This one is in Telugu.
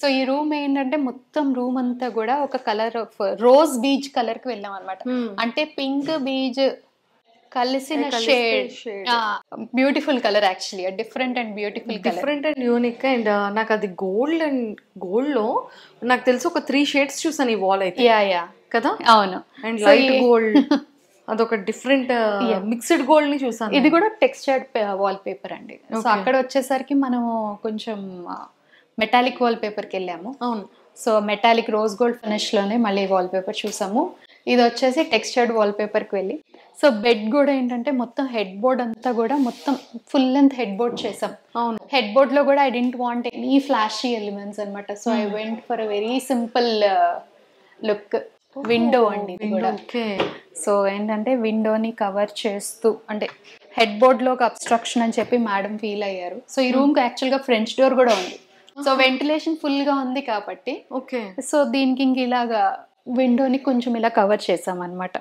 సో ఈ రూమ్ ఏంటంటే మొత్తం రూమ్ అంతా కూడా ఒక colour of rose beige colour కి వెళ్ళాం అనమాట. అంటే పింక్ బీజ్ కలిసిన shade, beautiful colour actually, different and beautiful colour, different and unique. And నాకు అది గోల్డ్ లో నాకు తెలిసి ఒక 3 షేడ్స్ చూసాను ఈ వాల్ అయితే. యా కదా, అవును. అండ్ లైట్ గోల్డ్, అదొక డిఫరెంట్ మిక్స్డ్ గోల్డ్ ని చూసాను. ఇది కూడా టెక్స్చర్డ్ వాల్ పేపర్ అండి. సో అక్కడ వచ్చేసరికి మనం కొంచెం మెటాలిక్ వాల్ పేపర్ కి వెళ్ళాము. అవును. So metallic rose gold finish లోనే మళ్ళీ వాల్ పేపర్ చూసాము. ఇది వచ్చేసి టెక్స్చర్డ్ వాల్ పేపర్ కి వెళ్ళి, సో బెడ్ కూడా ఏంటంటే మొత్తం హెడ్ బోర్డ్ అంతా కూడా మొత్తం ఫుల్ లెంత్ హెడ్ బోర్డ్ చేసాం. అవును. హెడ్ బోర్డ్ లో కూడా I didn't want any flashy elements అనమాట. So I went for a very simple look. Window అండి ఇది కూడా. సో ఏంటంటే విండోని కవర్ చేస్తూ, అంటే హెడ్ బోర్డ్ లో ఒక అబ్స్ట్రక్షన్ అని చెప్పి మేడం ఫీల్ అయ్యారు. సో ఈ రూమ్ కి యాక్చువల్ గా ఫ్రెంచ్ డోర్ కూడా ఉంది. సో వెంటిలేషన్ ఫుల్ గా ఉంది కాబట్టి, ఓకే, సో దీనికి ఇంక ఇలాగా విండోని కొంచెం ఇలా కవర్ చేసాం అనమాట.